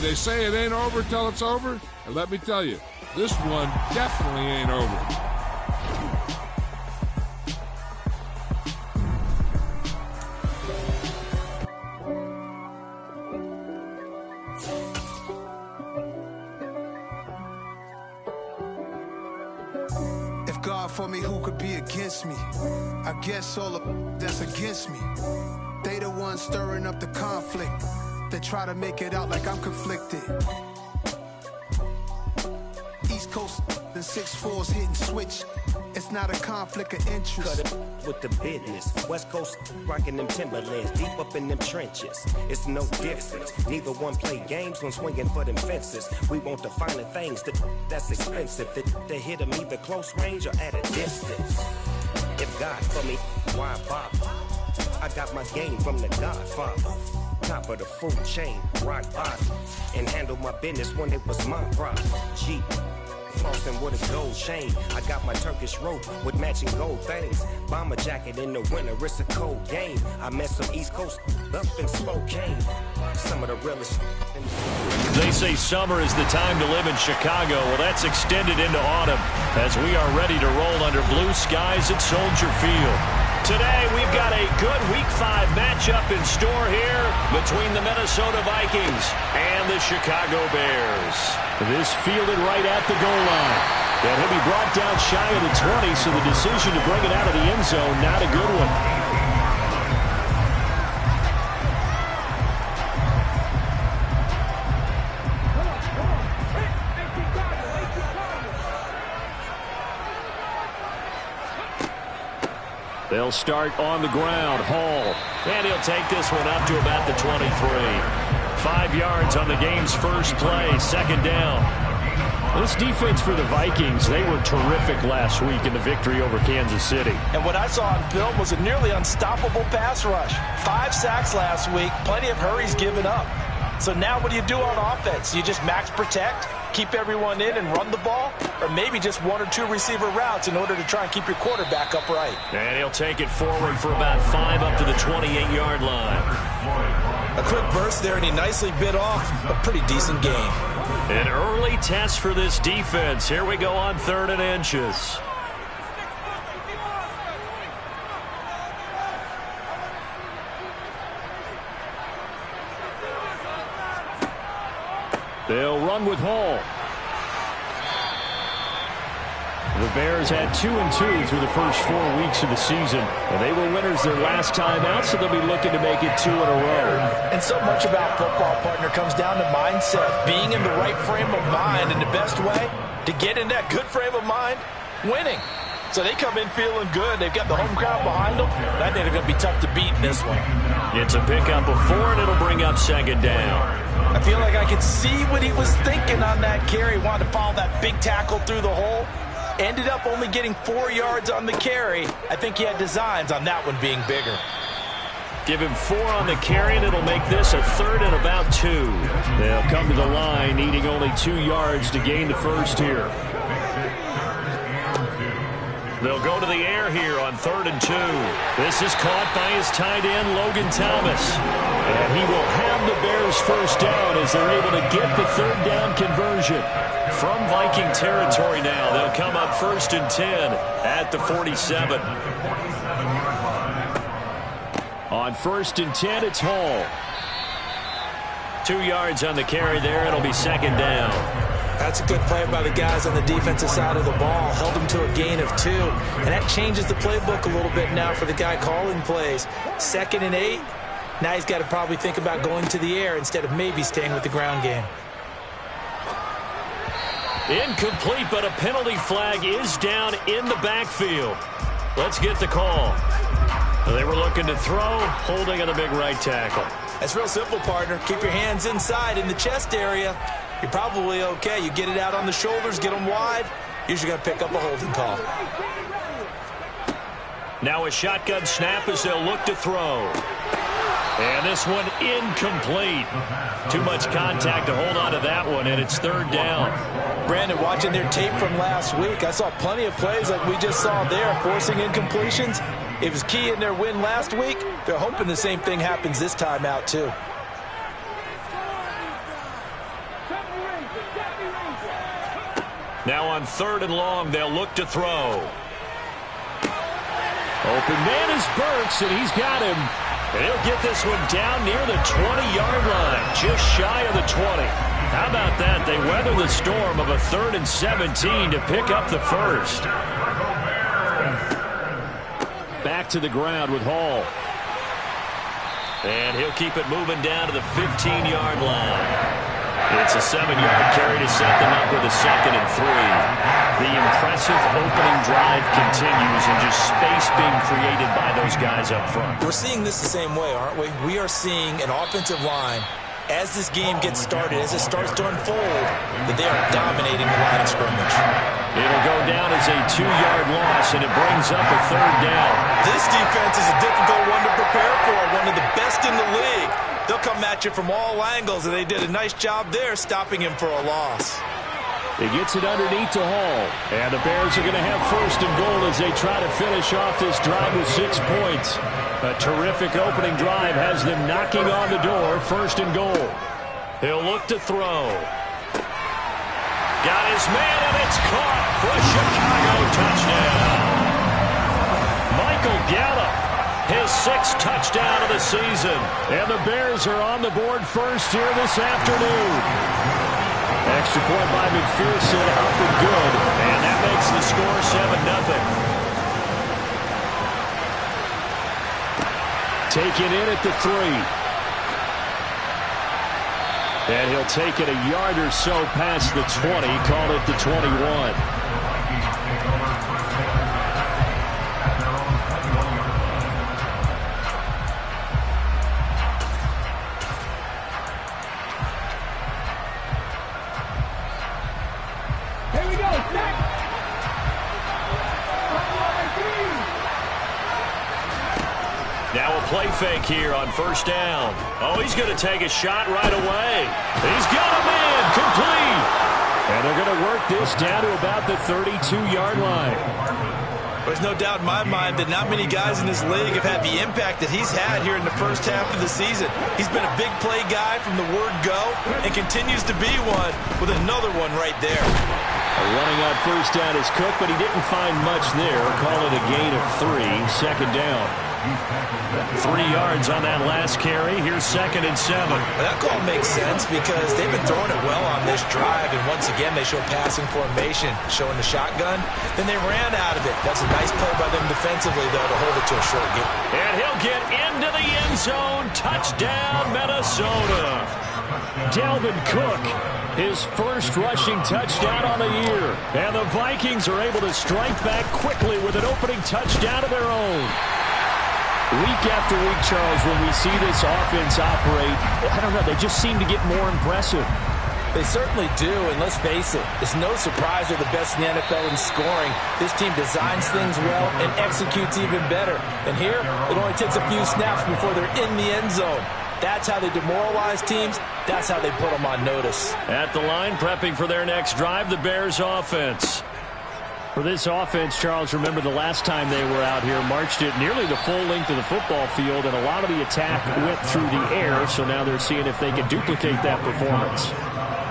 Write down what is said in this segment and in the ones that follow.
they say it ain't over till it's over, and let me tell you, this one definitely ain't over. For me, who could be against me? I guess all of that's against me. They the ones stirring up the conflict. They try to make it out like I'm conflicted. East Coast and 6'4's hitting switch. It's not a conflict of interest. Cut it with the business. West Coast rocking them Timberlands, deep up in them trenches. It's no difference. Neither one play games when swinging for them fences. We want the finer things that's expensive. That hit them either close range or at a distance. If God for me, why bother? I got my game from the Godfather. Top of the food chain, rock bottom. And handle my business when it was my problem. G. Flossing with a gold chain. I got my Turkish rope with matching gold things. Bomber jacket in the winter, it's a cold game. I met some East Coast up in Spokane. Some of the realest. They say summer is the time to live in Chicago. Well, that's extended into autumn as we are ready to roll under blue skies at Soldier Field. Today, we've got a good Week 5 matchup in store here between the Minnesota Vikings and the Chicago Bears. This fielded right at the goal line. And he'll be brought down shy of the 20, so the decision to bring it out of the end zone, not a good one. They'll start on the ground. Hall. And he'll take this one up to about the 23. 5 yards on the game's first play. Second down. This defense for the Vikings, they were terrific last week in the victory over Kansas City. And what I saw on film was a nearly unstoppable pass rush. 5 sacks last week, plenty of hurries given up. So now what do you do on offense? You just max protect, keep everyone in and run the ball, or maybe just 1 or 2 receiver routes in order to try and keep your quarterback upright. And he'll take it forward for about 5 up to the 28-yard line. A quick burst there, and he nicely bit off a pretty decent game. An early test for this defense. Here we go on 3rd and inches. They'll run with Hall. The Bears had 2-2 through the first 4 weeks of the season, and they were winners their last time out, so they'll be looking to make it 2 in a row. And so much about football, partner, comes down to mindset, being in the right frame of mind, and the best way to get in that good frame of mind, winning. So they come in feeling good. They've got the home crowd behind them. I think they're going to be tough to beat in this one. It's a pickup of 4, and it'll bring up 2nd down. I feel like I could see what he was thinking on that carry. Wanted to follow that big tackle through the hole. Ended up only getting 4 yards on the carry. I think he had designs on that one being bigger. Give him 4 on the carry, and it'll make this a 3rd and about 2. They'll come to the line, needing only 2 yards to gain the first here. They'll go to the air here on 3rd and 2. This is caught by his tight end, Logan Thomas. And he will have the Bears first down as they're able to get the 3rd down conversion. From Viking territory now, they'll come up 1st and 10 at the 47. On 1st and 10, it's Hall. 2 yards on the carry there. It'll be 2nd down. That's a good play by the guys on the defensive side of the ball. Held them to a gain of 2. And that changes the playbook a little bit now for the guy calling plays. 2nd and 8. Now he's got to probably think about going to the air instead of maybe staying with the ground game. Incomplete, but a penalty flag is down in the backfield. Let's get the call. They were looking to throw, holding on a big right tackle. That's real simple, partner. Keep your hands inside in the chest area. You're probably okay. You get it out on the shoulders, get them wide. Usually going to pick up a holding call. Now a shotgun snap as they'll look to throw. And this one incomplete. Too much contact to hold on to that one, and it's 3rd down. Brandon, watching their tape from last week, I saw plenty of plays like we just saw there, forcing incompletions. It was key in their win last week. They're hoping the same thing happens this time out, too. Now on 3rd and long, they'll look to throw. Open man is Burks, and he's got him. And he'll get this one down near the 20-yard line, just shy of the 20. How about that? They weather the storm of a 3rd and 17 to pick up the first. Back to the ground with Hall. And he'll keep it moving down to the 15-yard line. It's a 7-yard carry to set them up with a 2nd and 3. The impressive opening drive continues, and just space being created by those guys up front. We're seeing this the same way, aren't we? We are seeing an offensive line, as this game gets started, as it starts to unfold, that they are dominating the line of scrimmage. It'll go down as a 2-yard loss, and it brings up a 3rd down. This defense is a difficult one to prepare for, one of the best in the league. They'll come at you from all angles, and they did a nice job there stopping him for a loss. He gets it underneath to Hall. And the Bears are going to have 1st and goal as they try to finish off this drive with 6 points. A terrific opening drive has them knocking on the door. 1st and goal. He'll look to throw. Got his man, and it's caught for a Chicago touchdown. Michael Gallup, his 6th touchdown of the season. And the Bears are on the board first here this afternoon. Extra point by McPherson, up and good. And that makes the score 7-0. Taken in at the 3. And he'll take it a yard or so past the 20, call it the 21. Now a play fake here on 1st down. Oh, he's going to take a shot right away. He's got a man complete. And they're going to work this down to about the 32-yard line. There's no doubt in my mind that not many guys in this league have had the impact that he's had here in the first half of the season. He's been a big play guy from the word go and continues to be one with another one right there. Running on 1st down is Cook, but he didn't find much there. Call it a gain of 3, 2nd down. 3 yards on that last carry. Here's 2nd and 7. That call makes sense because they've been throwing it well on this drive, and once again they show passing formation, showing the shotgun. Then they ran out of it. That's a nice play by them defensively, though, to hold it to a short game. And he'll get into the end zone. Touchdown, Minnesota. Dalvin Cook, his 1st rushing touchdown on the year. And the Vikings are able to strike back quickly with an opening touchdown of their own. Week after week, Charles, when we see this offense operate, I don't know, they just seem to get more impressive. They certainly do, and let's face it, it's no surprise they're the best in the NFL in scoring. This team designs things well and executes even better. And here, it only takes a few snaps before they're in the end zone. That's how they demoralize teams. That's how they put them on notice. At the line, prepping for their next drive, the Bears offense. For this offense, Charles, remember the last time they were out here, marched it nearly the full length of the football field, and a lot of the attack went through the air, so now they're seeing if they can duplicate that performance.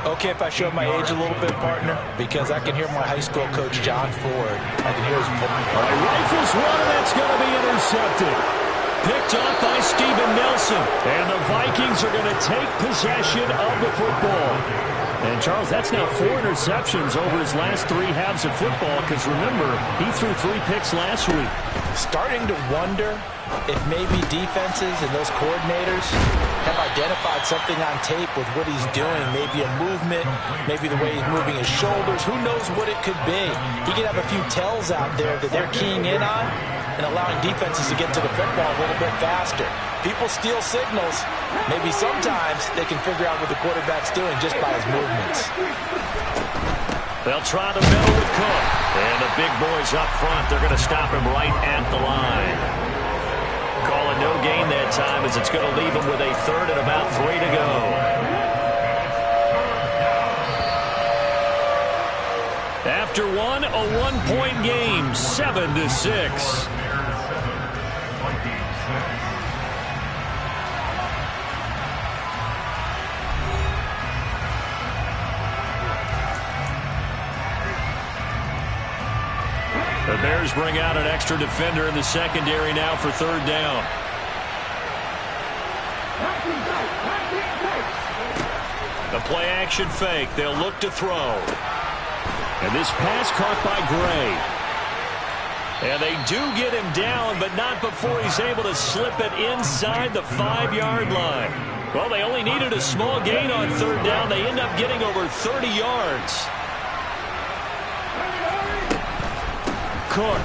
Okay, if I show my age a little bit, partner, because I can hear my high school coach, John Ford. I can hear his voice. All right, rifles one, and that's going to be intercepted. Picked off by Steven Nelson, and the Vikings are going to take possession of the football. And, Charles, that's now 4 interceptions over his last 3 halves of football, because, remember, he threw 3 picks last week. Starting to wonder if maybe defenses and those coordinators have identified something on tape with what he's doing. Maybe a movement, maybe the way he's moving his shoulders. Who knows what it could be? He could have a few tells out there that they're keying in on and allowing defenses to get to the football a little bit faster. People steal signals. Maybe sometimes they can figure out what the quarterback's doing just by his movements. They'll try the middle with Cook. And the big boys up front, they're going to stop him right at the line. Call it no gain that time, as it's going to leave him with a 3rd and about 3 to go. After one, a 1-point game, 7-6. The Bears bring out an extra defender in the secondary now for third down. The play-action fake. They'll look to throw. And this pass caught by Gray. And they do get him down, but not before he's able to slip it inside the 5-yard line. Well, they only needed a small gain on third down. They end up getting over 30 yards. Cook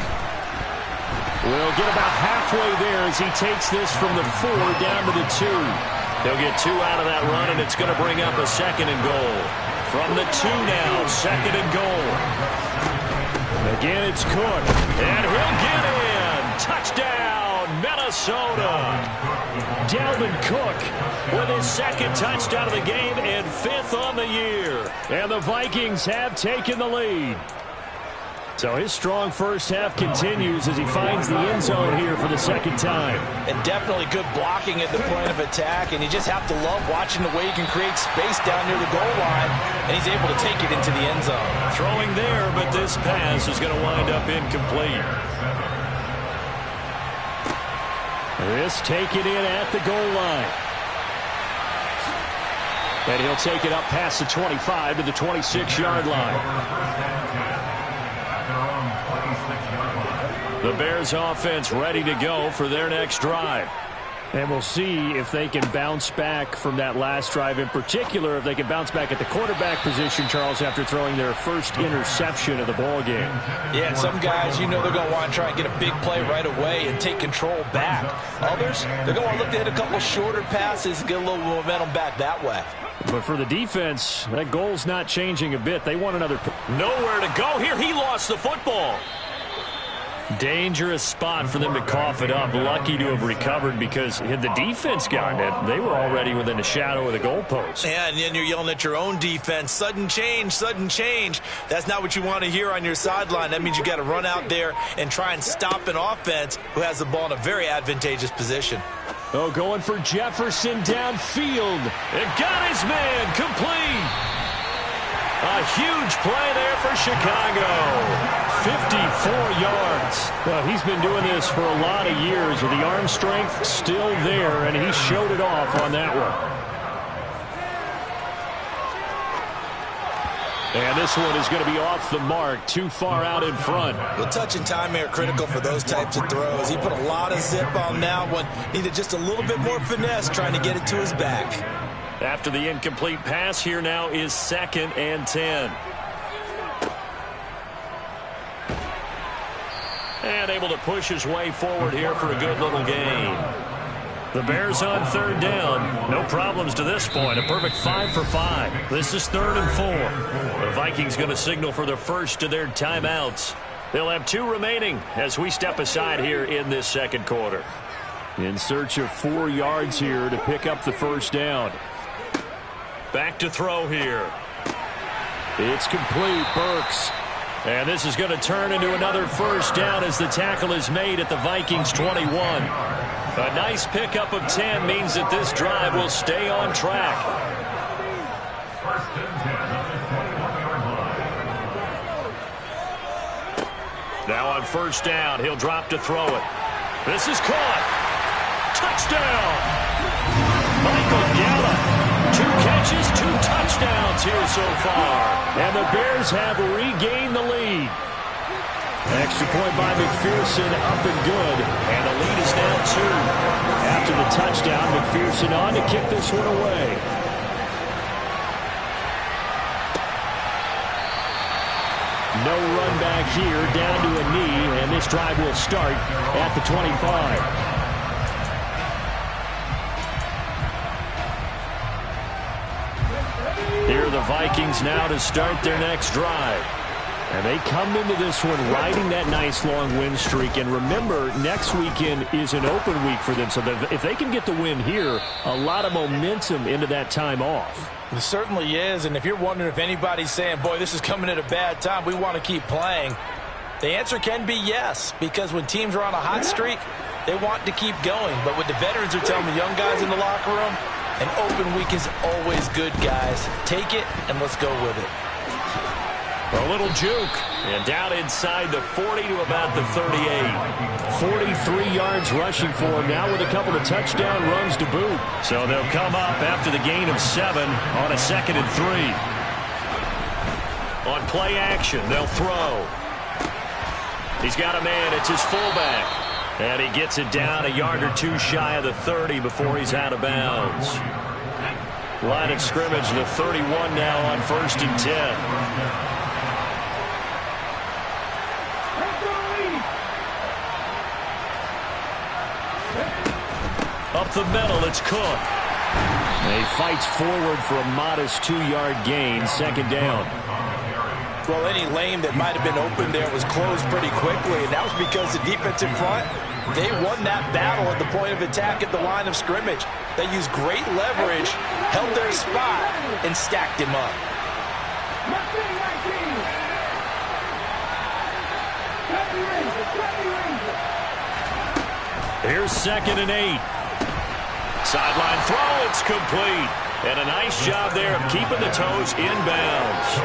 will get about halfway there as he takes this from the 4 down to the 2. They'll get 2 out of that run, and it's going to bring up a 2nd and goal. From the 2 now, 2nd and goal. Again, it's Cook, and he'll get in. Touchdown, Minnesota. Dalvin Cook with his 2nd touchdown of the game and 5th on the year. And the Vikings have taken the lead. So his strong first half continues as he finds the end zone here for the 2nd time. And definitely good blocking at the point of attack, and you just have to love watching the way he can create space down near the goal line, and he's able to take it into the end zone. Throwing there, but this pass is going to wind up incomplete. This taken in at the goal line. And he'll take it up past the 25 to the 26-yard line. The Bears offense ready to go for their next drive. And we'll see if they can bounce back from that last drive, in particular if they can bounce back at the quarterback position, Charles, after throwing their first interception of the ball game. Yeah, some guys, you know they're going to want to try and get a big play right away and take control back. Others, they're going to want to look to hit a couple shorter passes and get a little momentum back that way. But for the defense, that goal's not changing a bit. They want another. Nowhere to go here. He lost the football. Dangerous spot for them to cough it up. Lucky to have recovered because had the defense gotten it, they were already within the shadow of the goalpost. Yeah, and then you're yelling at your own defense. Sudden change, sudden change. That's not what you want to hear on your sideline. That means you got to run out there and try and stop an offense who has the ball in a very advantageous position. Oh, going for Jefferson downfield. And got his man complete. A huge play there for Chicago. 54 yards. Well, he's been doing this for a lot of years with the arm strength still there, and he showed it off on that one. And this one is going to be off the mark, too far out in front. The touch and time are critical for those types of throws. He put a lot of zip on that one. Needed just a little bit more finesse trying to get it to his back. After the incomplete pass, here now is 2nd and 10. And able to push his way forward here for a good little gain. The Bears on third down. No problems to this point. A perfect 5 for 5. This is 3rd and 4. The Vikings going to signal for the first of their timeouts. They'll have 2 remaining as we step aside here in this 2nd quarter. In search of 4 yards here to pick up the first down. Back to throw here. It's complete. Burks. And this is going to turn into another first down as the tackle is made at the Vikings 21. A nice pickup of 10 means that this drive will stay on track. Now on first down, he'll drop to throw it. This is caught. Touchdown. Michael Gallup. 2 catches, 2 touchdowns here so far. And the Bears have regained the lead. Extra point by McPherson, up and good. And the lead is now 2. After the touchdown, McPherson on to kick this one away. No run back here, down to a knee, and this drive will start at the 25. Here are the Vikings now to start their next drive. And they come into this one riding that nice long win streak. And remember, next weekend is an open week for them. So if they can get the win here, a lot of momentum into that time off. It certainly is. And if you're wondering if anybody's saying, boy, this is coming at a bad time, we want to keep playing, the answer can be yes. Because when teams are on a hot streak, they want to keep going. But what the veterans are telling the young guys in the locker room, an open week is always good, guys. Take it and let's go with it. A little juke. And down inside the 40 to about the 38. 43 yards rushing for him now with a couple of touchdown runs to boot. So they'll come up after the gain of 7 on a 2nd and 3. On play action, they'll throw. He's got a man. It's his fullback. And he gets it down a yard or two shy of the 30 before he's out of bounds. Line of scrimmage, the 31 now on 1st and 10. Up the middle, it's Cook. He fights forward for a modest 2-yard gain, 2nd down. Well, any lane that might have been open there was closed pretty quickly, and that was because the defensive front, they won that battle at the point of attack at the line of scrimmage. They used great leverage, held their spot, and stacked him up. Here's 2nd and 8. Sideline throw, it's complete. And a nice job there of keeping the toes inbounds.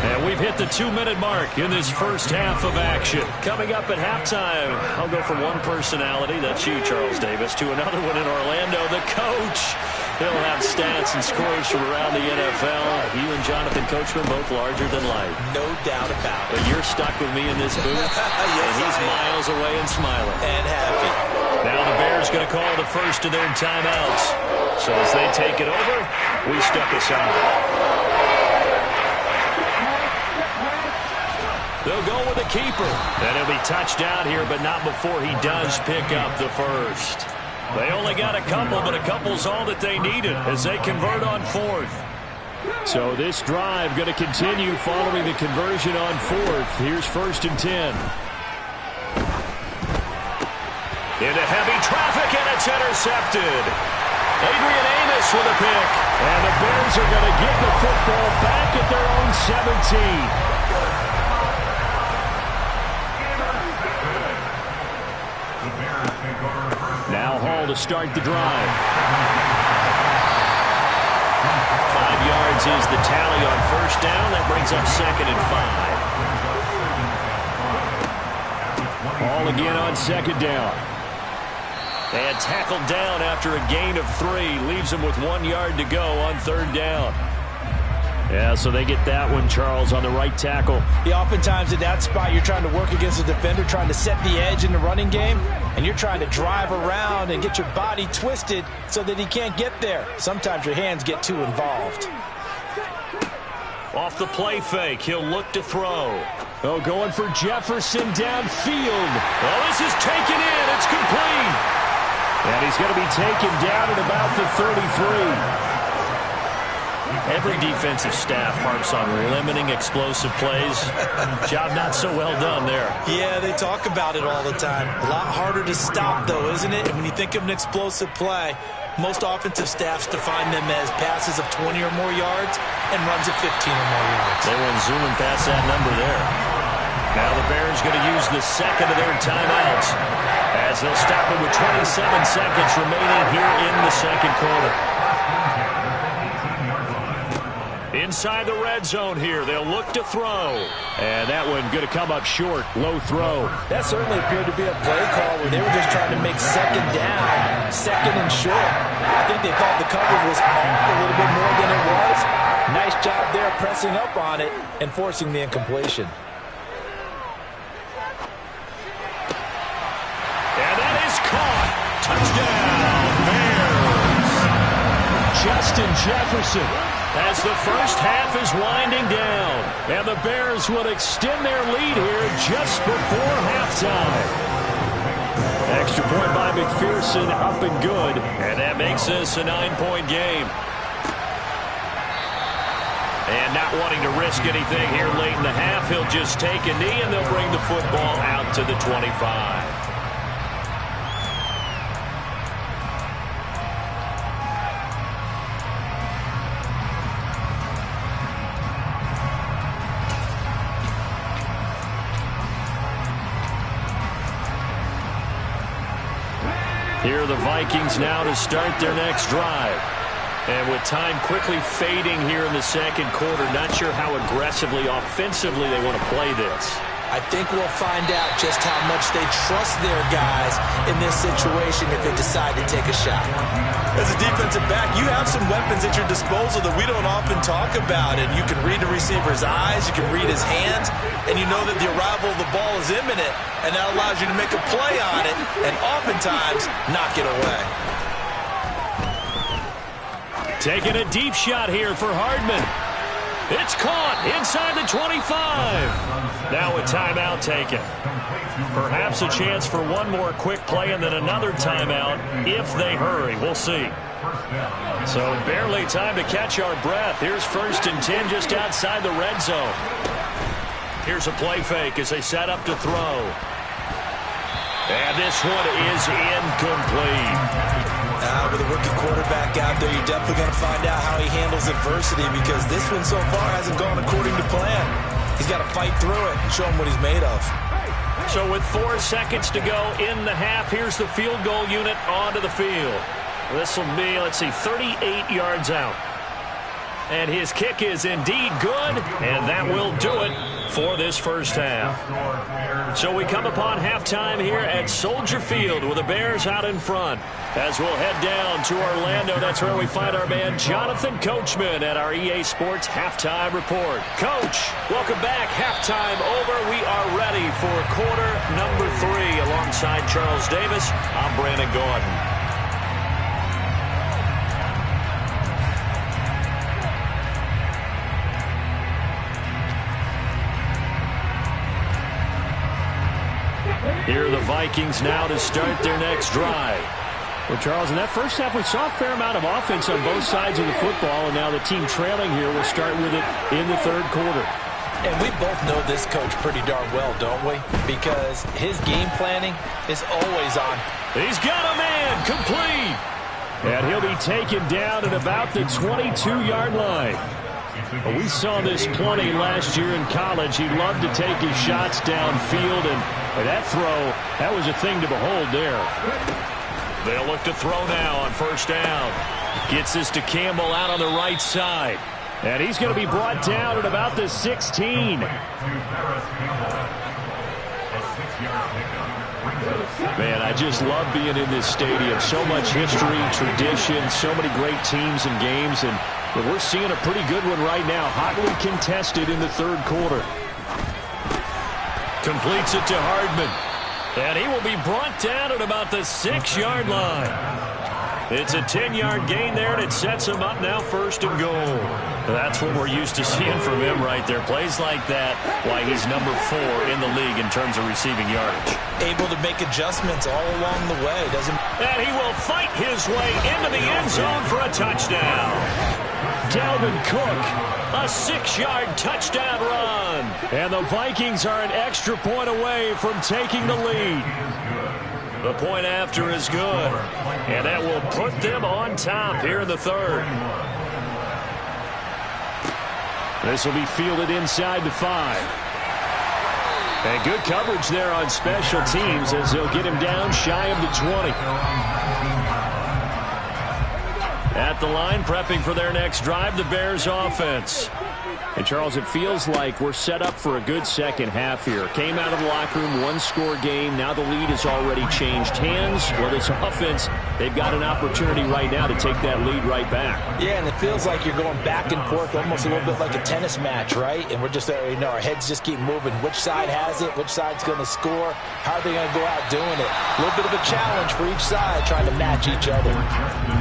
And we've hit the 2-minute mark in this first half of action. Coming up at halftime, I'll go from one personality, that's you, Charles Davis, to another one in Orlando, the coach. He'll have stats and scores from around the NFL. You and Jonathan Coachman both larger than life. No doubt about it. But you're stuck with me in this booth, yes, and he's miles away and smiling. And happy. Now the Bears going to call the first of their timeouts. So as they take it over, we step aside. They'll go with a keeper. And he'll be touched down here, but not before he does pick up the first. They only got a couple, but a couple's all that they needed as they convert on 4th. So this drive going to continue following the conversion on 4th. Here's 1st and 10. Into heavy traffic, and it's intercepted. Adrian Amos with a pick. And the Bears are going to get the football back at their own 17. Now Hall to start the drive. 5 yards is the tally on 1st down. That brings up 2nd and 5. Hall again on 2nd down. And tackled down after a gain of 3. Leaves him with 1 yard to go on 3rd down. Yeah, so they get that one, Charles, on the right tackle. Yeah, oftentimes at that spot, you're trying to work against a defender, trying to set the edge in the running game, and you're trying to drive around and get your body twisted so that he can't get there. Sometimes your hands get too involved. Off the play fake, he'll look to throw. Oh, going for Jefferson downfield. Oh, this is taken in. It's complete. And he's going to be taken down at about the 33. Every defensive staff harps on limiting explosive plays. Job not so well done there. Yeah, they talk about it all the time. A lot harder to stop, though, isn't it? And when you think of an explosive play, most offensive staffs define them as passes of 20 or more yards and runs of 15 or more yards. They went zooming past that number there. Now the Bears going to use the 2nd of their timeouts as they'll stop it with 27 seconds remaining here in the 2nd quarter. Inside the red zone here, they'll look to throw. And that one going to come up short, low throw. That certainly appeared to be a play call where they were just trying to make 2nd down, 2nd and short. I think they thought the coverage was off a little bit more than it was. Nice job there pressing up on it and forcing the incompletion. And that is caught. Touchdown, Bears. Justin Jefferson. As the first half is winding down. And the Bears will extend their lead here just before halftime. Extra point by McPherson, up and good. And that makes this a 9-point game. And not wanting to risk anything here late in the half, he'll just take a knee and they'll bring the football out to the 25. Here are the Vikings now to start their next drive. And with time quickly fading here in the second quarter, not sure how aggressively, offensively they want to play this. I think we'll find out just how much they trust their guys in this situation if they decide to take a shot. As a defensive back, you have some weapons at your disposal that we don't often talk about. And you can read the receiver's eyes, you can read his hands, and you know that the arrival of the ball is imminent, and that allows you to make a play on it and oftentimes knock it away. Taking a deep shot here for Hardman. It's caught inside the 25. Now a timeout taken. Perhaps a chance for one more quick play and then another timeout if they hurry. We'll see. So barely time to catch our breath. Here's 1st and 10 just outside the red zone. Here's a play fake as they set up to throw. And this one is incomplete. With a rookie quarterback out there, you're definitely going to find out how he handles adversity because this one so far hasn't gone according to plan. He's got to fight through it and show him what he's made of. So with 4 seconds to go in the half, here's the field goal unit onto the field. This will be, 38 yards out. And his kick is indeed good, and that will do it for this first half. So we come upon halftime here at Soldier Field with the Bears out in front. As we'll head down to Orlando, that's where we find our man Jonathan Coachman at our EA Sports Halftime Report. Coach, welcome back. Halftime over. We are ready for quarter number 3 alongside Charles Davis. I'm Brandon Gaudin. Here are the Vikings now to start their next drive. Well, Charles, in that first half, we saw a fair amount of offense on both sides of the football, and now the team trailing here will start with it in the third quarter. And we both know this coach pretty darn well, don't we? Because his game planning is always on. He's got a man complete. And he'll be taken down at about the 22-yard line. Well, we saw this plenty last year in college. He loved to take his shots downfield, and that throw, that was a thing to behold there. They'll look to throw now on first down. Gets this to Campbell out on the right side. And he's going to be brought down at about the 16. Man, I just love being in this stadium. So much history, tradition, so many great teams and games, and we're seeing a pretty good one right now. Hotly contested in the third quarter. Completes it to Hardman. And he will be brought down at about the 6-yard line. It's a 10-yard gain there, and it sets him up now 1st and goal. That's what we're used to seeing from him right there. Plays like that, why he's number 4 in the league in terms of receiving yardage. Able to make adjustments all along the way. And he will fight his way into the end zone for a touchdown. Dalvin Cook, a 6-yard touchdown run. And the Vikings are an extra point away from taking the lead. The point after is good. And that will put them on top here in the third. This will be fielded inside the 5. And good coverage there on special teams as they'll get him down shy of the 20. At the line, prepping for their next drive, the Bears offense. And, Charles, it feels like we're set up for a good second half here. Came out of the locker room, 1-score game. Now the lead has already changed hands. Well, this offense, they've got an opportunity right now to take that lead right back. Yeah, and it feels like you're going back and forth, almost a little bit like a tennis match, right? And we're just, our heads just keep moving. Which side has it? Which side's going to score? How are they going to go out doing it? A little bit of a challenge for each side, trying to match each other.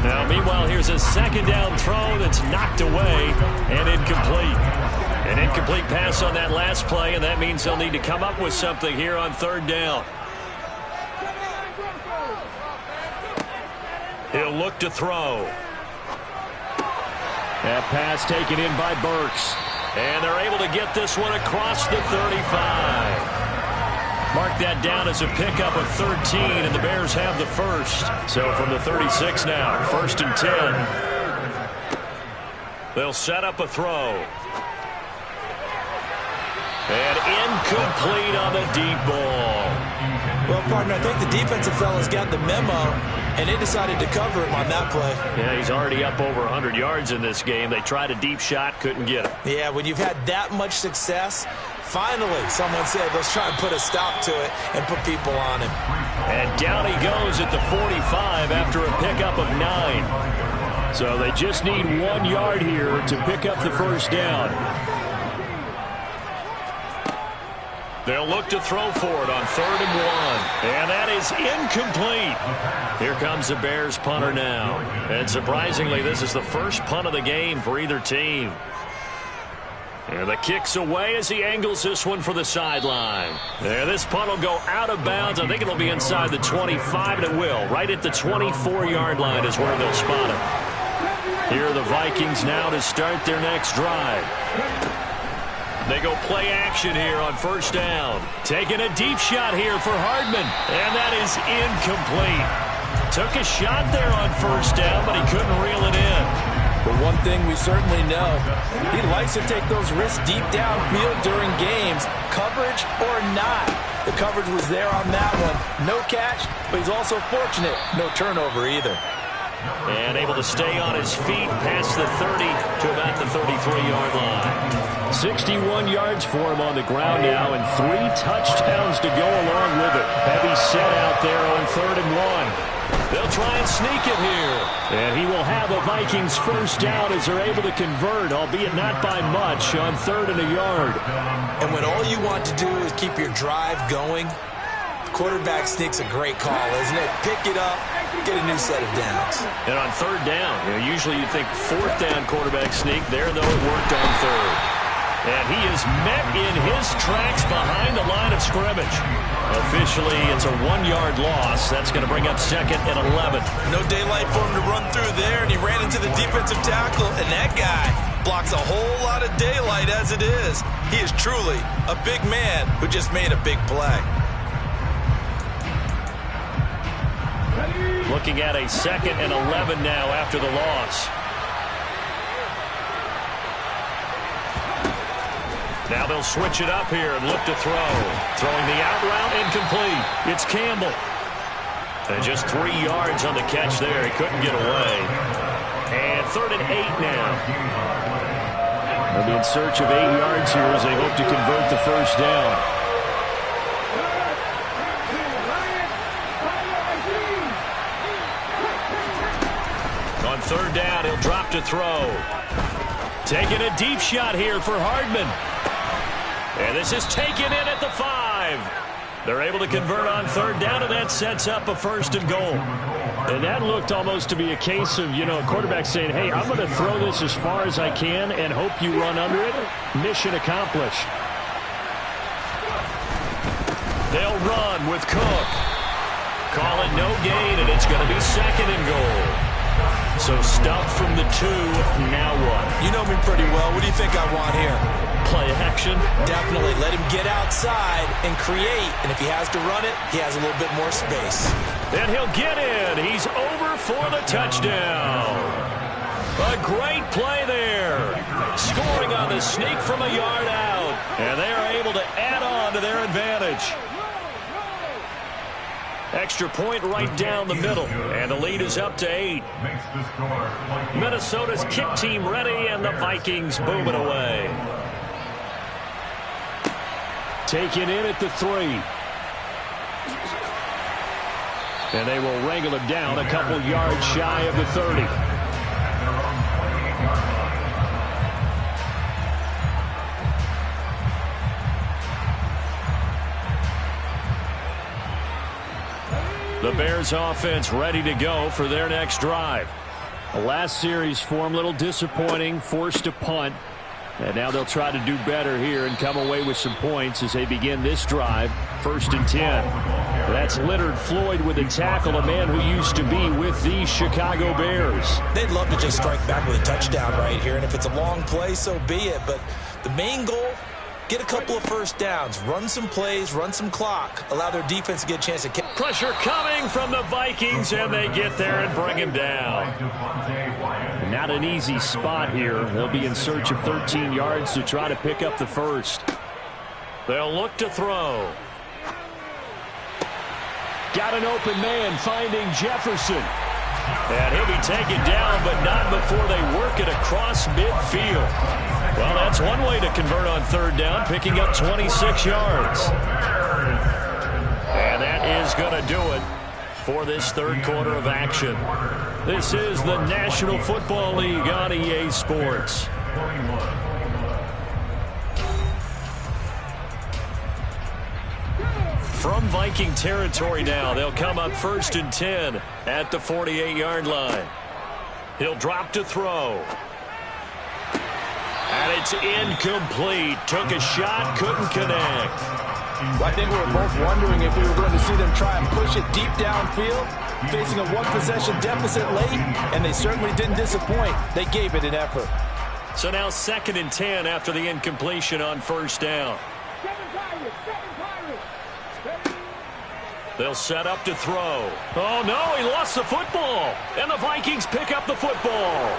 Now, meanwhile, here's a second down throw that's knocked away and incomplete. An incomplete pass on that last play, and that means they'll need to come up with something here on third down. He'll look to throw. That pass taken in by Burks. And they're able to get this one across the 35. Mark that down as a pickup of 13, and the Bears have the first. So from the 36 now, 1st and 10. They'll set up a throw. And incomplete on the deep ball. Well, partner, I think the defensive fella's got the memo. and they decided to cover him on that play. Yeah, he's already up over 100 yards in this game. They tried a deep shot, couldn't get it. Yeah, when you've had that much success, finally someone said, let's try and put a stop to it and put people on him. And down he goes at the 45 after a pickup of 9. So they just need 1 yard here to pick up the first down. They'll look to throw for it on 3rd and 1. And that is incomplete. Here comes the Bears punter now. And surprisingly, this is the first punt of the game for either team. And the kick's away as he angles this one for the sideline. There, this punt will go out of bounds. I think it'll be inside the 25, and it will. Right at the 24-yard line is where they'll spot it. Here are the Vikings now to start their next drive. They go play action here on 1st down. Taking a deep shot here for Hardman. And that is incomplete. Took a shot there on 1st down, but he couldn't reel it in. But one thing we certainly know, he likes to take those risks deep downfield during games, coverage or not. The coverage was there on that one. No catch, but he's also fortunate. No turnover either. And able to stay on his feet past the 30 to about the 33-yard line. 61 yards for him on the ground now, and 3 touchdowns to go along with it. Heavy set out there on 3rd and 1. They'll try and sneak it here. And he will have a Vikings first down as they're able to convert, albeit not by much, on 3rd and a yard. And when all you want to do is keep your drive going, quarterback sneak's a great call, isn't it? Pick it up, get a new set of downs. And on 3rd down, usually you think 4th down quarterback sneak. There, though, it worked on 3rd. And he is met in his tracks behind the line of scrimmage. Officially, it's a 1-yard loss. That's going to bring up 2nd and 11. No daylight for him to run through there, and he ran into the defensive tackle, and that guy blocks a whole lot of daylight as it is. He is truly a big man who just made a big play. Looking at a 2nd and 11 now after the loss. Now they'll switch it up here and look to throw. Throwing the out route, incomplete. It's Campbell. And just 3 yards on the catch there. He couldn't get away. And 3rd and 8 now. They'll be in search of 8 yards here as they hope to convert the first down. On 3rd down, he'll drop to throw. Taking a deep shot here for Hardman. And this is taken in at the 5. They're able to convert on 3rd down, and that sets up a 1st and goal. And that looked almost to be a case of, a quarterback saying, hey, I'm going to throw this as far as I can and hope you run under it. Mission accomplished. They'll run with Cook. Call it no gain, and it's going to be 2nd and goal. So stuff from the 2, now what? You know me pretty well. What do you think I want here? Play action? Definitely. Let him get outside and create. And if he has to run it, he has a little bit more space. And he'll get in. He's over for the touchdown. A great play there. Scoring on the sneak from a yard out. And they are able to add on to their advantage. Extra point right down the middle, and the lead is up to 8. Minnesota's kick team ready, and the Vikings boom it away. Taken in at the 3. And they will wrangle him down a couple yards shy of the 30. The Bears offense ready to go for their next drive. The last series for them, a little disappointing, forced to punt. And now they'll try to do better here and come away with some points as they begin this drive. 1st and 10. That's Leonard Floyd with a tackle, a man who used to be with the Chicago Bears. They'd love to just strike back with a touchdown right here, and if it's a long play, so be it. But the main goal, get a couple of first downs, run some plays, run some clock, allow their defense to get a chance to kick. Pressure coming from the Vikings, and they get there and bring him down. Not an easy spot here. They'll be in search of 13 yards to try to pick up the first. They'll look to throw. Got an open man finding Jefferson. And he'll be taken down, but not before they work it across midfield. Well, that's one way to convert on third down, picking up 26 yards. And that is going to do it for this third quarter of action. This is the National Football League on EA Sports. From Viking territory now, they'll come up 1st and 10 at the 48-yard line. He'll drop to throw. And it's incomplete. Took a shot, couldn't connect. Well, I think we were both wondering if we were going to see them try and push it deep downfield, facing a one-possession deficit late, and they certainly didn't disappoint. They gave it an effort. So now 2nd and 10 after the incompletion on 1st down. They'll set up to throw. Oh, no, he lost the football. And the Vikings pick up the football.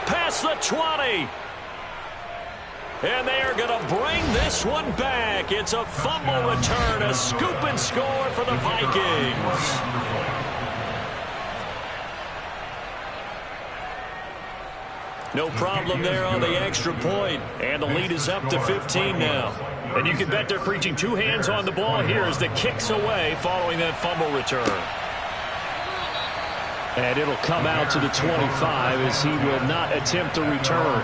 Past the 20. And they are going to bring this one back. It's a fumble return, a scoop and score for the Vikings. No problem there on the extra point. And the lead is up to 15 now. And you can bet they're preaching two hands on the ball here as the kick's away following that fumble return. And it'll come out to the 25 as he will not attempt a return.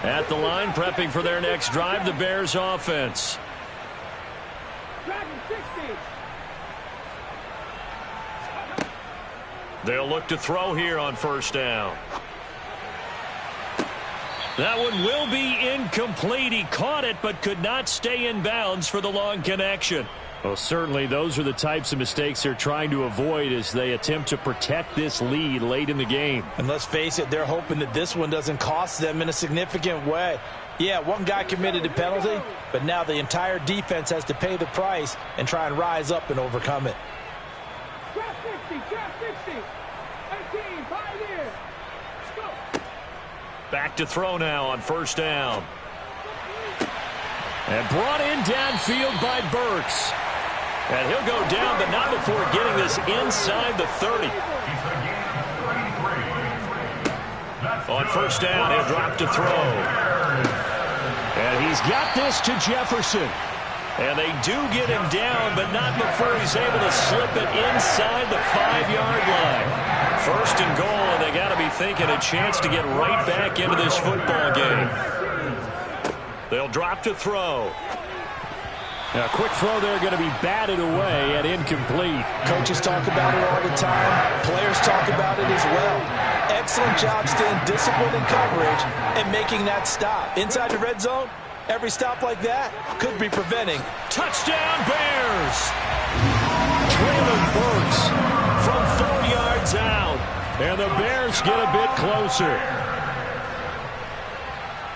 At the line, prepping for their next drive, the Bears offense. They'll look to throw here on 1st down. That one will be incomplete. He caught it but could not stay in bounds for the long connection. Well, certainly those are the types of mistakes they're trying to avoid as they attempt to protect this lead late in the game. And let's face it, they're hoping that this one doesn't cost them in a significant way. Yeah, one guy committed a penalty, but now the entire defense has to pay the price and try and rise up and overcome it. Draft 60, 18, pioneer. Back to throw now on 1st down. And brought in downfield by Burks. And he'll go down, but not before getting this inside the 30. On 1st down, he'll drop to throw. And he's got this to Jefferson. And they do get him down, but not before he's able to slip it inside the 5-yard line. 1st and goal, and they got to be thinking a chance to get right back into this football game. They'll drop to throw. Now, a quick throw there going to be batted away and incomplete. Coaches talk about it all the time. Players talk about it as well. Excellent job staying disciplined in coverage and making that stop. Inside the red zone, every stop like that could be preventing. Touchdown, Bears! Traylon Burks from 4 yards out. And the Bears get a bit closer.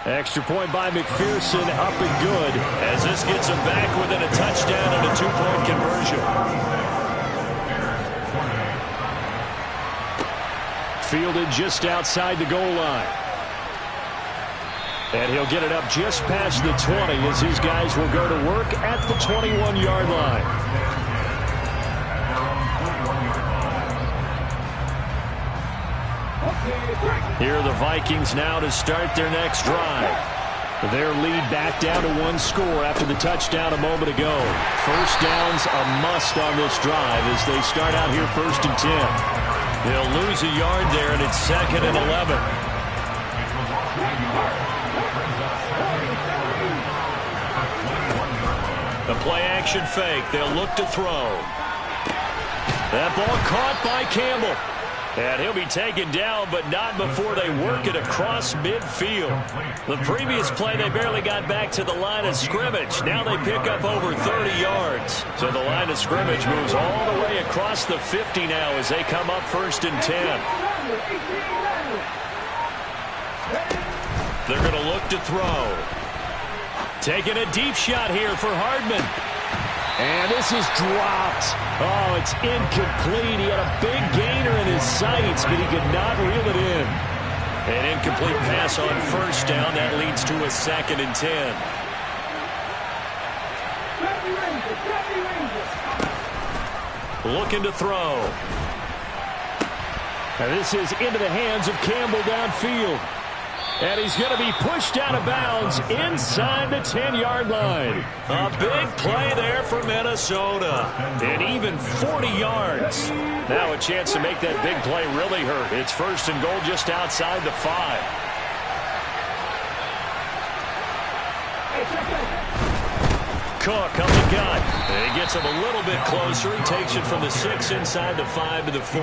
Extra point by McPherson, up and good, as this gets him back within a touchdown and a 2-point conversion. Fielded just outside the goal line. And he'll get it up just past the 20 as his guys will go to work at the 21-yard line. Here are the Vikings now to start their next drive. Their lead back down to 1 score after the touchdown a moment ago. 1st down's a must on this drive as they start out here 1st and 10. They'll lose a yard there, and it's 2nd and 11. The play-action fake. They'll look to throw. That ball caught by Campbell. And he'll be taken down, but not before they work it across midfield. The previous play, they barely got back to the line of scrimmage. Now they pick up over 30 yards. So the line of scrimmage moves all the way across the 50 now as they come up 1st and 10. They're going to look to throw. Taking a deep shot here for Hardman. And this is dropped. Oh, it's incomplete. He had a big gainer in his sights, but he could not reel it in. An incomplete pass on 1st down. That leads to a 2nd and 10. looking to throw. And this is into the hands of Campbell downfield. And he's going to be pushed out of bounds inside the 10-yard line. A big play there for Minnesota. And even 40 yards. Now a chance to make that big play really hurt. It's 1st and goal just outside the 5. Cook on the gun. And he gets him a little bit closer. He takes it from the 6 inside the 5 to the 4.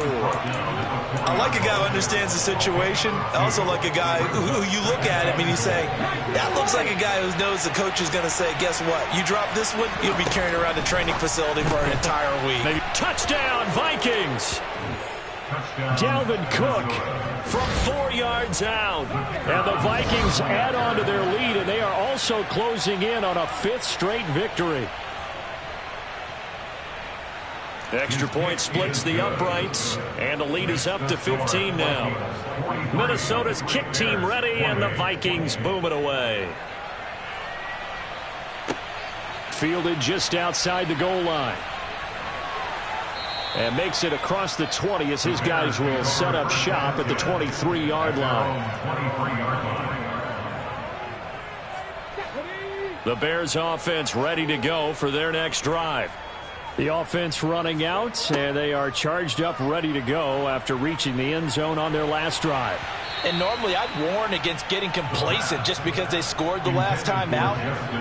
I like a guy who understands the situation. I also like a guy who you look at him and you say, that looks like a guy who knows the coach is going to say, guess what? You drop this one, you'll be carrying around the training facility for an entire week. Maybe. Touchdown, Vikings! Dalvin Cook from 4 yards out. And the Vikings add on to their lead, and they are also closing in on a 5th straight victory. Extra point splits the uprights, and the lead is up to 15 now. Minnesota's kick team ready, and the Vikings boom it away. Fielded just outside the goal line. And makes it across the 20 as his guys will set up shop at the 23-yard line. The Bears offense ready to go for their next drive. The offense running out, and they are charged up, ready to go after reaching the end zone on their last drive. And normally I'd warn against getting complacent just because they scored the last time out.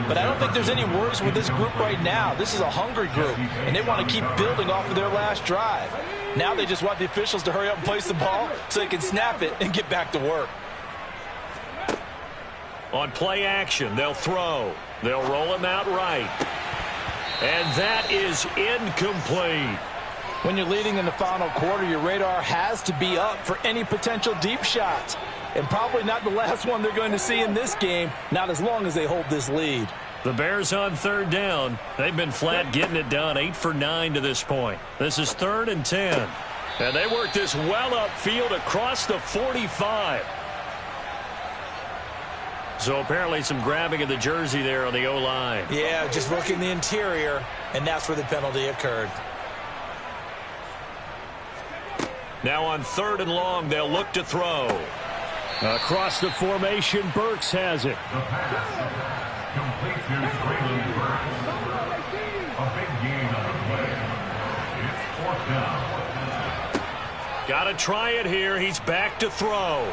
But I don't think there's any worries with this group right now. This is a hungry group, and they want to keep building off of their last drive. Now they just want the officials to hurry up and place the ball so they can snap it and get back to work. On play action, they'll throw. They'll roll him out right. And that is incomplete. When you're leading in the final quarter, your radar has to be up for any potential deep shots. And probably not the last one they're going to see in this game, not as long as they hold this lead. The Bears on 3rd down. They've been flat getting it done, 8 for 9 to this point. This is 3rd and 10. And they work this well upfield across the 45. So apparently some grabbing of the jersey there on the O-line. Yeah, just working the interior, and that's where the penalty occurred. Now on 3rd and long, they'll look to throw. Across the formation, Burks has it. Got to try it here. He's back to throw.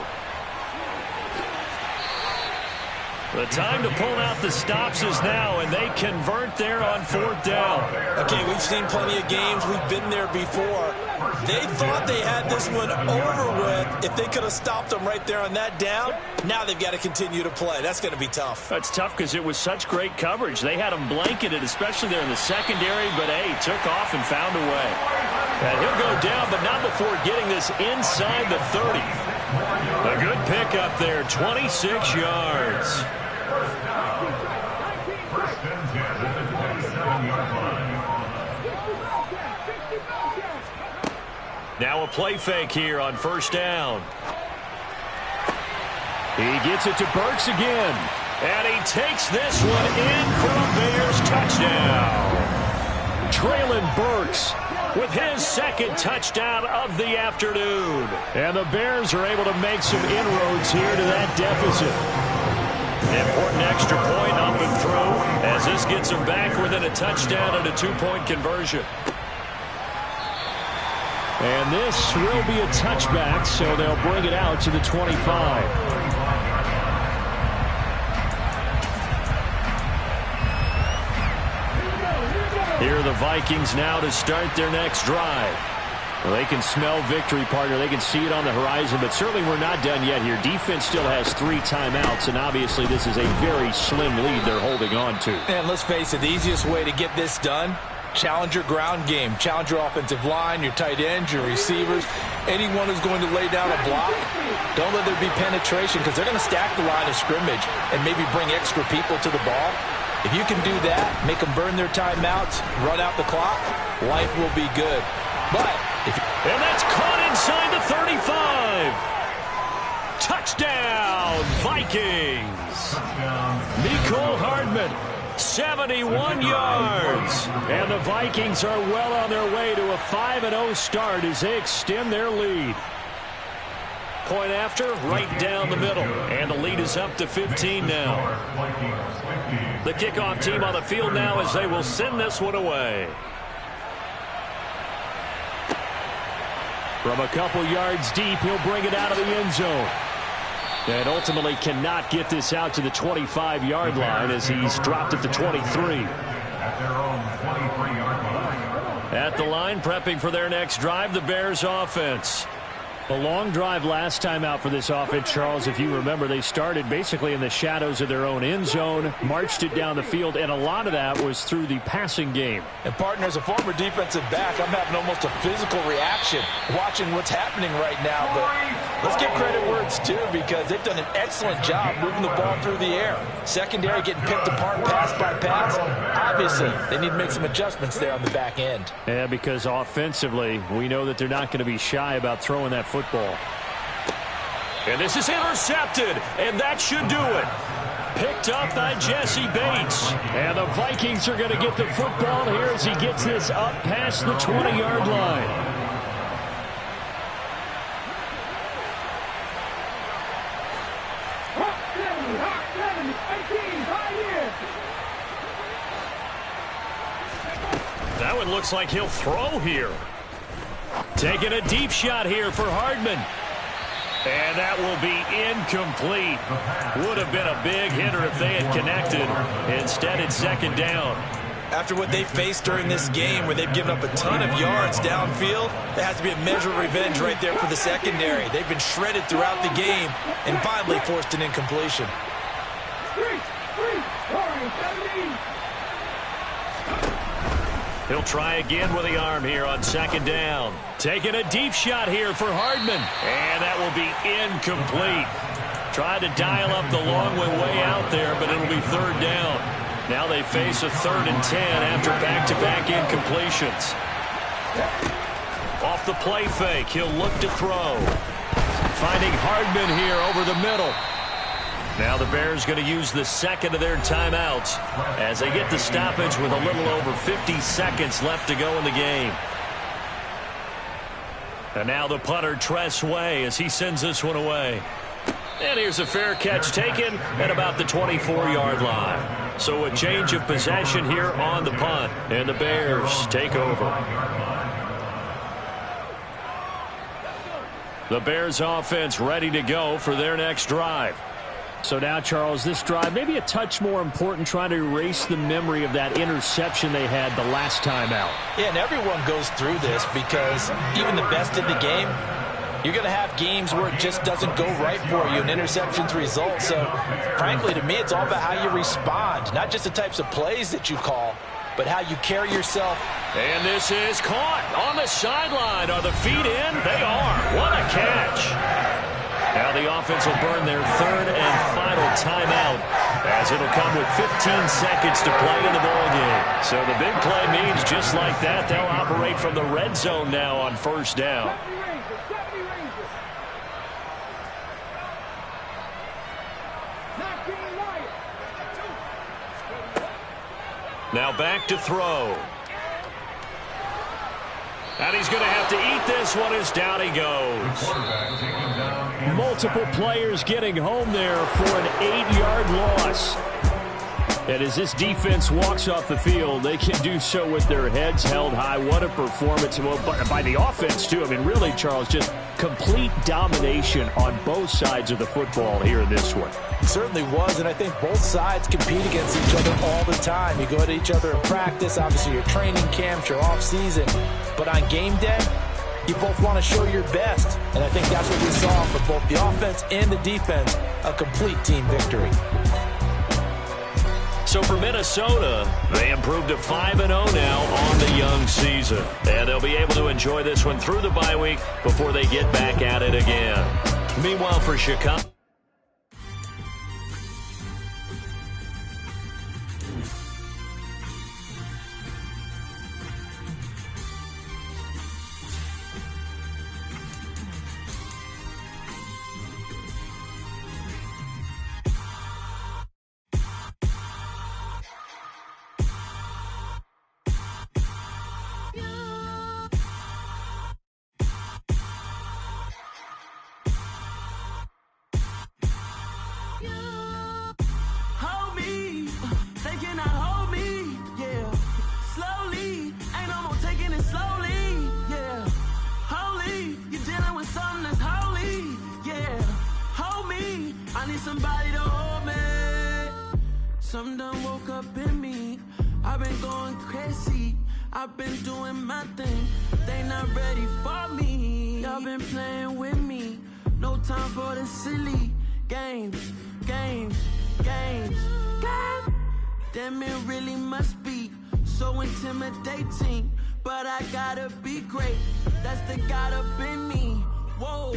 The time to pull out the stops is now, and they convert there on 4th down. Okay, we've seen plenty of games. We've been there before. They thought they had this one over with. If they could have stopped them right there on that down, now they've got to continue to play. That's going to be tough. That's tough because it was such great coverage. They had them blanketed, especially there in the secondary, but, hey, took off and found a way. And he'll go down, but not before getting this inside the 30. A good pickup there, 26 yards. Now a play fake here on 1st down. He gets it to Burks again. And he takes this one in for a Bears touchdown. Treylon Burks with his 2nd touchdown of the afternoon. And the Bears are able to make some inroads here to that deficit. Important extra point up and through as this gets them back within a touchdown and a 2-point conversion. And this will be a touchback, so they'll bring it out to the 25. Here are the Vikings now to start their next drive. Well, they can smell victory, partner. They can see it on the horizon, but certainly we're not done yet here. Defense still has 3 timeouts, and obviously this is a very slim lead they're holding on to. And let's face it, the easiest way to get this done, challenge your ground game. Challenge your offensive line, your tight ends, your receivers. Anyone who's going to lay down a block, don't let there be penetration because they're going to stack the line of scrimmage and maybe bring extra people to the ball. If you can do that, make them burn their timeouts, run out the clock, life will be good. But and that's caught inside the 35. Touchdown, Vikings. Mecole Hardman 71 yards. And the Vikings are well on their way to a 5-0 start as they extend their lead. Point after, right down the middle. And the lead is up to 15 now. The kickoff team on the field now as they will send this one away. From a couple yards deep, he'll bring it out of the end zone. And ultimately cannot get this out to the 25-yard line as he's dropped at the 23. At the line, prepping for their next drive, the Bears offense. A long drive last time out for this offense, Charles. If you remember, they started basically in the shadows of their own end zone, marched it down the field, and a lot of that was through the passing game. And, partner, as a former defensive back, I'm having almost a physical reaction watching what's happening right now. But let's give credit where it's due because they've done an excellent job moving the ball through the air. Secondary getting picked apart pass by pass. Obviously, they need to make some adjustments there on the back end. Yeah, because offensively, we know that they're not going to be shy about throwing that football. And this is intercepted, and that should do it. Picked up by Jesse Bates. And the Vikings are going to get the football here as he gets this up past the 20-yard line. That one looks like he'll throw here. Taking a deep shot here for Hardman. And that will be incomplete. Would have been a big hitter if they had connected. Instead, it's second down. After what they faced during this game where they've given up a ton of yards downfield, there has to be a measure of revenge right there for the secondary. They've been shredded throughout the game and finally forced an incompletion. He'll try again with the arm here on second down. Taking a deep shot here for Hardman. And that will be incomplete. Tried to dial up the long way out there, but it'll be third down. Now they face a 3rd and 10 after back-to-back incompletions. Off the play fake, he'll look to throw. Finding Hardman here over the middle. Now the Bears going to use the second of their timeouts as they get the stoppage with a little over 50 seconds left to go in the game. And now the punter, Tress Way, as he sends this one away. And here's a fair catch taken at about the 24-yard line. So a change of possession here on the punt, and the Bears take over. The Bears offense ready to go for their next drive. So now, Charles, this drive maybe a touch more important, trying to erase the memory of that interception they had the last time out. Yeah, and everyone goes through this because even the best in the game, you're going to have games where it just doesn't go right for you and interceptions result. So, frankly, to me, it's all about how you respond, not just the types of plays that you call, but how you carry yourself. And this is caught on the sideline. Are the feet in? They are. What a catch. Now the offense will burn their 3rd and final timeout as it'll come with 15 seconds to play in the ballgame. So the big play means just like that, they'll operate from the red zone now on first down. Now back to throw. And he's going to have to eat this one as down he goes. Multiple players getting home there for an 8-yard loss. And as this defense walks off the field, they can do so with their heads held high. What a performance. Well, by the offense, too. I mean, really, Charles, just complete domination on both sides of the football here in this one. It certainly was, and I think both sides compete against each other all the time. You go at each other in practice, obviously your training camps, your off-season. But on game day, you both want to show your best. And I think that's what we saw for both the offense and the defense, a complete team victory. So for Minnesota, they improved to 5-0 now on the young season. And they'll be able to enjoy this one through the bye week before they get back at it again. Meanwhile, for Chicago, going crazy. I've been doing my thing. They not ready for me. Y'all been playing with me. No time for the silly games. Damn, it really must be so intimidating. But I gotta be great. That's the God up in me. Whoa,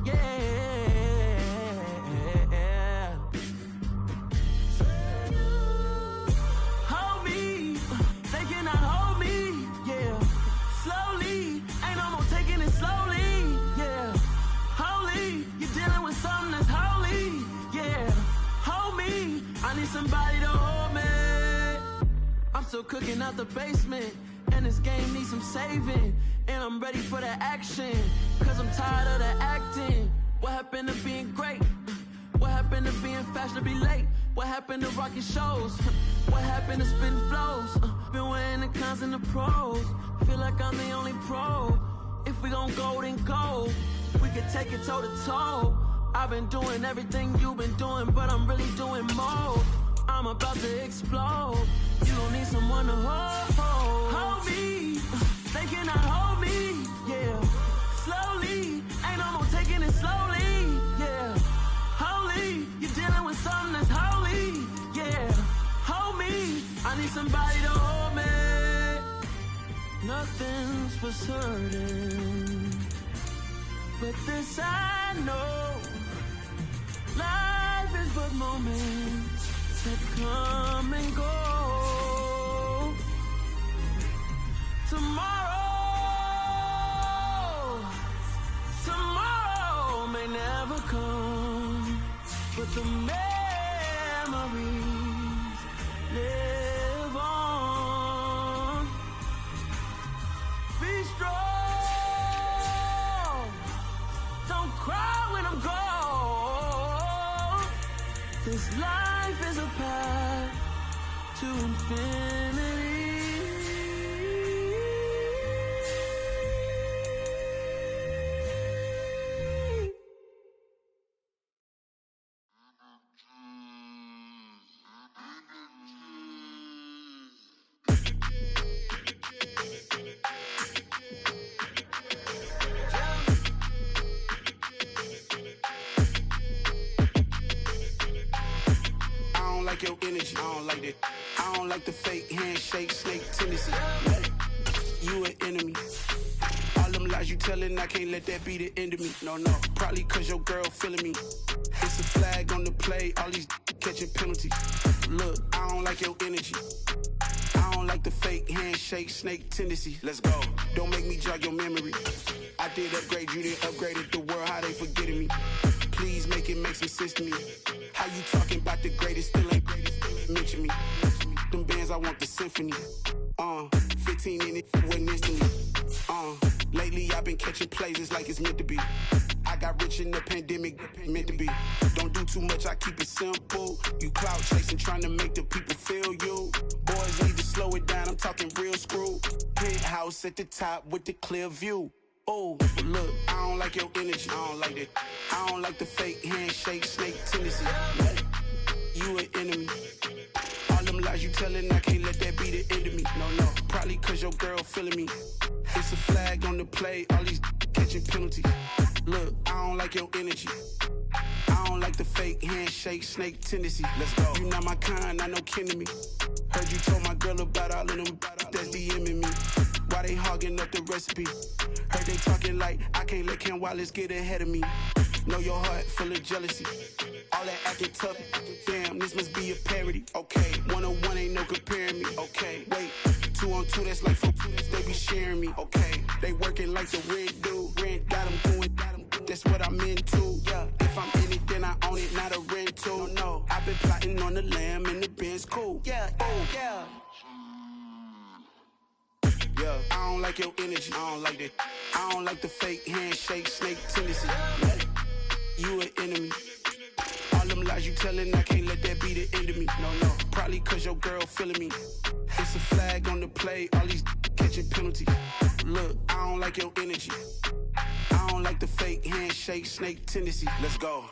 yeah. Hold me, they cannot hold me, yeah. Slowly, ain't no more taking it slowly, yeah. Holy, you're dealing with something that's holy, yeah. Hold me, I need somebody to hold me. I'm still cooking out the basement, and this game needs some saving. And I'm ready for the action, cause I'm tired of the acting. What happened to being great? What happened to being fashionably late? What happened to rocking shows? What happened to spitting flows? Been weighing the cons and the pros. Feel like I'm the only pro. If we gon' go, then go. We can take it toe to toe. I've been doing everything you've been doing, but I'm really doing more. I'm about to explode. You don't need someone to hold me. They cannot hold me, yeah. Slowly, ain't no more taking it slowly, yeah. Holy, you're dealing with something that's holy, yeah. Hold me, I need somebody to hold me. Nothing's for certain, but this I know. Life is but moments that come and go. Tomorrow may never come, but the memories live on. Be strong, don't cry when I'm gone. This life is a path to infinity. Your energy, I don't like that. I don't like the fake handshake, snake tendency. You an enemy. All them lies you telling, I can't let that be the end of me. No, probably cause your girl feeling me. It's a flag on the play, all these catching penalties. Look, I don't like your energy. I don't like the fake handshake, snake tendency. Let's go. Don't make me jog your memory. I did upgrade, you didn't upgrade it. The world, how they forgetting me. Please make it make some sense to me. How you talking about the greatest, still ain't greatest, mention me. Them bands, I want the symphony. 15 in it, wasn't instantly. Lately I've been catching plays, it's like it's meant to be. I got rich in the pandemic, meant to be. Don't do too much, I keep it simple. You clout chasing, trying to make the people feel you. Boys need to slow it down, I'm talking real screw. Penthouse at the top with the clear view. Oh, look, I don't like your energy, I don't like that. I don't like the fake handshake, snake tendency. You an enemy. All them lies you telling, I can't let that be the end of me. No, probably cause your girl feeling me. It's a flag on the play, all these catching penalties. Look, I don't like your energy. I don't like the fake handshake, snake tendency. Let's go. You not my kind, I know kin to me. Heard you told my girl about all of them that's DMing me. Why they hogging up the recipe? Heard they talking like I can't let Ken Wallace get ahead of me. Know your heart full of jealousy. All that acting tough, damn, this must be a parody. Okay, 1-on-1 ain't no comparing me. Okay, wait, 2-on-2, that's like 4-2, they be sharing me. Okay, they working like the rent do. Rent got them going, that's what I'm into. Yeah, if I'm in it, then I own it, not a rental. No, I've been plotting on the lamb and the Benz cool. Yeah, yeah. Yeah, I don't like your energy, I don't like that. I don't like the fake handshake, snake tendency. You an enemy. All them lies you telling, I can't let that be the end of me. No, probably cause your girl feeling me. It's a flag on the play, all these catching penalties. Look, I don't like your energy. I don't like the fake handshake, snake tendency. Let's go.